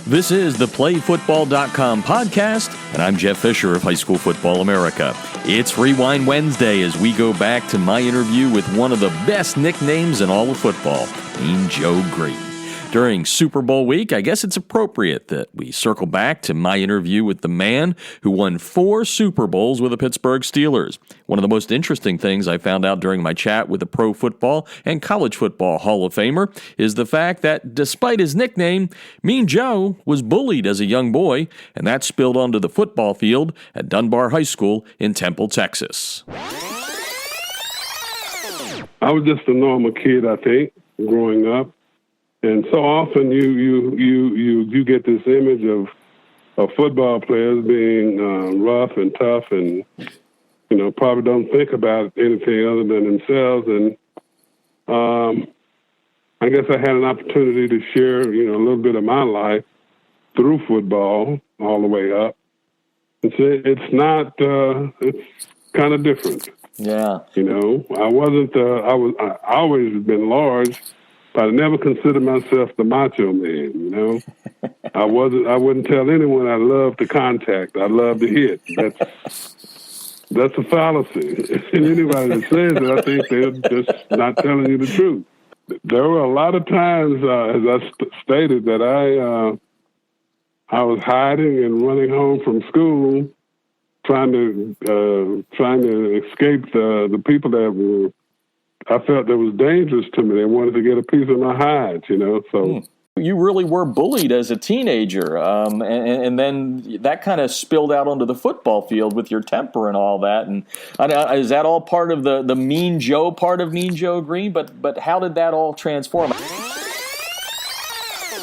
This is the PlayFootball.com podcast, and I'm Jeff Fisher of High School Football America. It's Rewind Wednesday as we go back to my interview with one of the best nicknames in all of football, Mean Joe Greene. During Super Bowl week, I guess it's appropriate that we circle back to my interview with the man who won 4 Super Bowls with the Pittsburgh Steelers. One of the most interesting things I found out during my chat with the Pro Football and College Football Hall of Famer is the fact that despite his nickname, Mean Joe was bullied as a young boy, and that spilled onto the football field at Dunbar High School in Temple, Texas. I was just a normal kid, I think, growing up. And so often you get this image of football players being rough and tough and, probably don't think about anything other than themselves. And I guess I had an opportunity to share, a little bit of my life through football all the way up. It's kind of different. Yeah. I always been large, but I never considered myself the macho man, I wouldn't tell anyone I love to contact. I love to hit. That's a fallacy. And anybody that says it, I think they're just not telling you the truth. There were a lot of times, as I stated, that I was hiding and running home from school, trying to escape the people that I felt that was dangerous to me. They wanted to get a piece of my hide, so. You really were bullied as a teenager, and then that kind of spilled out onto the football field with your temper and all that. And is that all part of the Mean Joe part of Mean Joe Greene? But how did that all transform?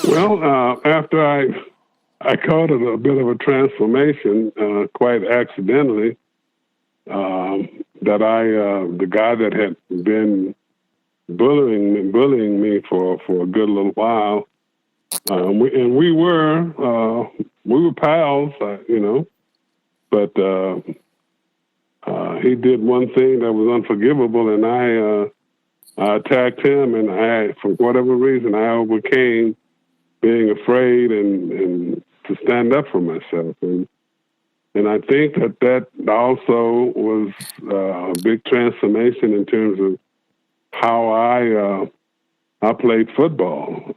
Well, after I caught it a bit of a transformation, quite accidentally. That the guy that had been bullying me for a good little while, we were pals, but he did one thing that was unforgivable, and I attacked him, and for whatever reason, I overcame being afraid and to stand up for myself. And I think that also was a big transformation in terms of how I played football.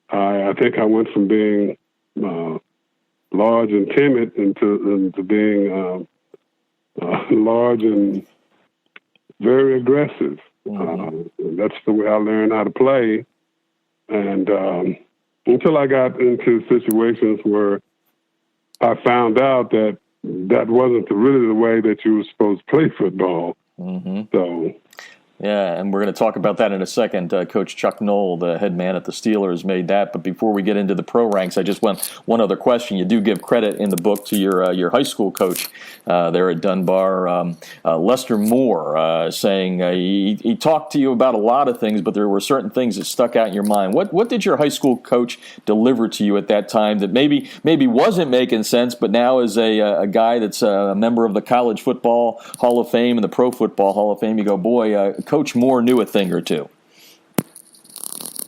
I think I went from being large and timid into being large and very aggressive. Mm-hmm. That's the way I learned how to play. And until I got into situations where I found out that wasn't really the way that you were supposed to play football. Mm-hmm. So, yeah, and we're going to talk about that in a second. Coach Chuck Knoll, the head man at the Steelers, made that. But before we get into the pro ranks, I just want one other question. You do give credit in the book to your high school coach there at Dunbar, Lester Moore, saying he talked to you about a lot of things, but there were certain things that stuck out in your mind. What did your high school coach deliver to you at that time that maybe wasn't making sense, but now as a guy that's a member of the College Football Hall of Fame and the Pro Football Hall of Fame, you go, boy, Coach Moore knew a thing or two?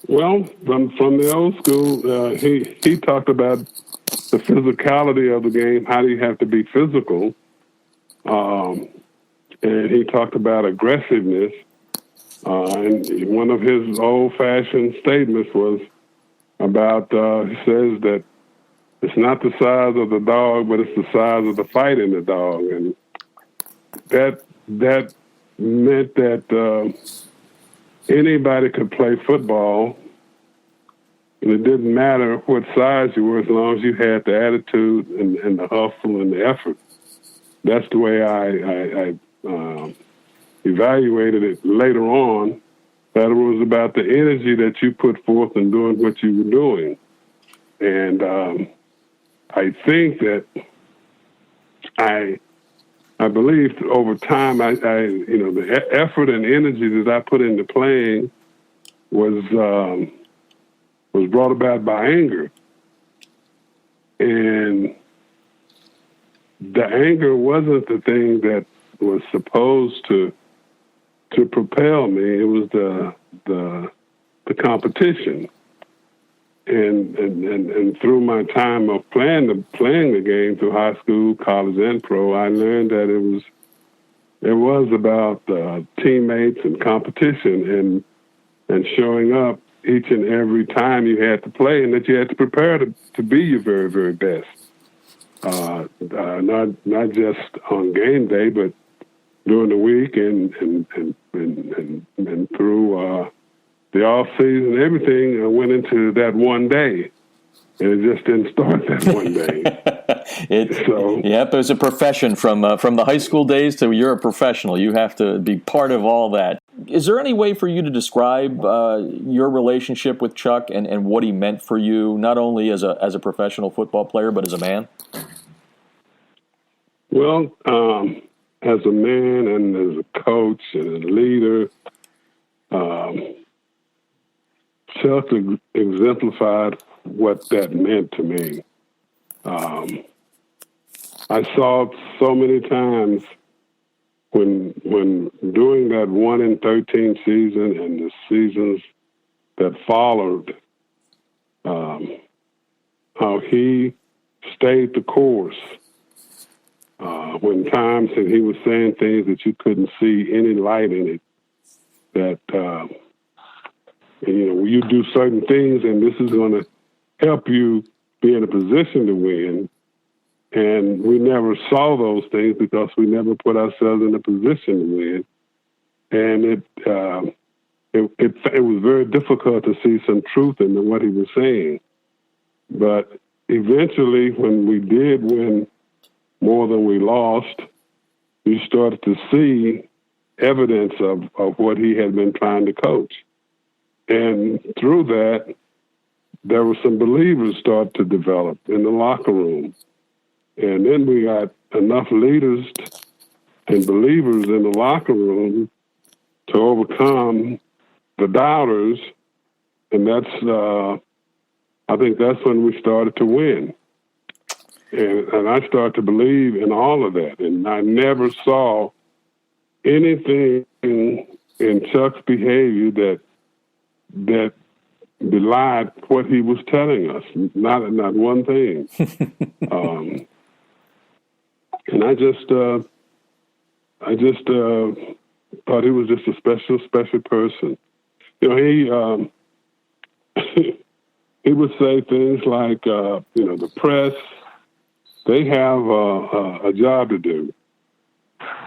Well, from the old school, he talked about the physicality of the game. How do you have to be physical? And he talked about aggressiveness. And one of his old-fashioned statements was about, he says that it's not the size of the dog, but it's the size of the fight in the dog. And that meant that anybody could play football, and it didn't matter what size you were as long as you had the attitude and the hustle and the effort. That's the way I evaluated it later on, that it was about the energy that you put forth in doing what you were doing. And I think that I believe over time, the effort and energy that I put into playing was brought about by anger, and the anger wasn't the thing that was supposed to propel me. It was the competition, and through my time of playing the game through high school, college, and pro, I learned that it was about teammates and competition and showing up each and every time you had to play, and that you had to prepare to be your very, very best. Not just on game day, but during the week and through the off season. Everything went into that one day, and it just didn't start that one day. Yep, there's a profession from the high school days to you're a professional. You have to be part of all that. Is there any way for you to describe your relationship with Chuck and what he meant for you, not only as a professional football player, but as a man? Well, as a man and as a coach and a leader, Chuck exemplified what that meant to me. I saw so many times when during that 1-13 season and the seasons that followed, how he stayed the course. When times that he was saying things that you couldn't see any light in it, that you do certain things and this is going to help you be in a position to win. And we never saw those things because we never put ourselves in a position to win. And it was very difficult to see some truth in what he was saying. But eventually, when we did win more than we lost, you started to see evidence of what he had been trying to coach. And through that, there were some believers start to develop in the locker room. And then we got enough leaders and believers in the locker room to overcome the doubters. And that's, I think that's when we started to win. And I started to believe in all of that. And I never saw anything in Chuck's behavior that belied what he was telling us. Not one thing. And I just thought he was just a special person. He he would say things like, the press, they have a job to do.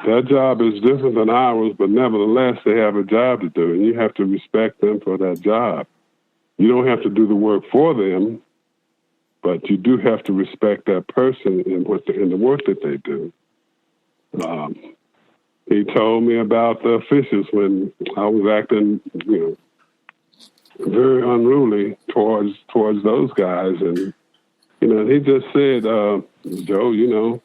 That job is different than ours, but nevertheless, they have a job to do, and you have to respect them for that job. You don't have to do the work for them, but you do have to respect that person in the work that they do. He told me about the officials when I was acting, very unruly towards those guys, and he just said, Joe,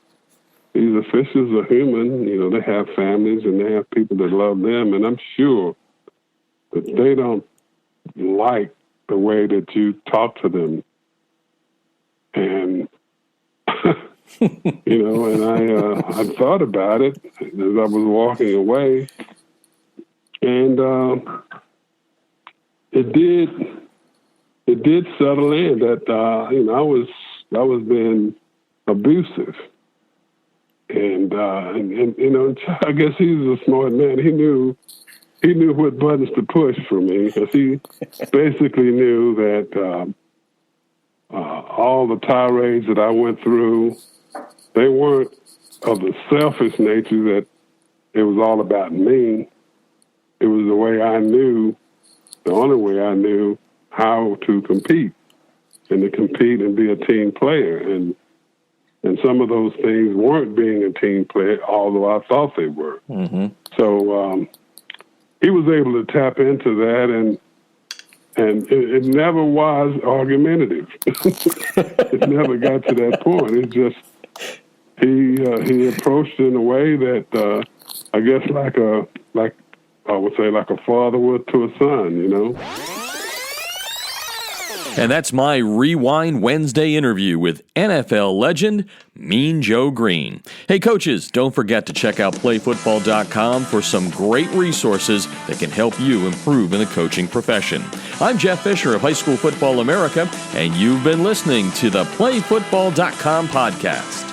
these officials are human. They have families and they have people that love them, and I'm sure that they don't like the way that you talk to them. And, and I thought about it as I was walking away, and it did settle in that, I was being abusive. And I guess he was a smart man. He knew what buttons to push for me, because he basically knew that all the tirades that I went through, they weren't of the selfish nature that it was all about me. It was the way I knew, the only way I knew how to compete and be a team player. And some of those things weren't being a team player, although I thought they were. Mm-hmm. So he was able to tap into that, and it never was argumentative. It never got to that point. It's just he approached it in a way that I guess like I would say like a father would to a son, And that's my Rewind Wednesday interview with NFL legend Mean Joe Greene. Hey, coaches, don't forget to check out playfootball.com for some great resources that can help you improve in the coaching profession. I'm Jeff Fisher of High School Football America, and you've been listening to the playfootball.com podcast.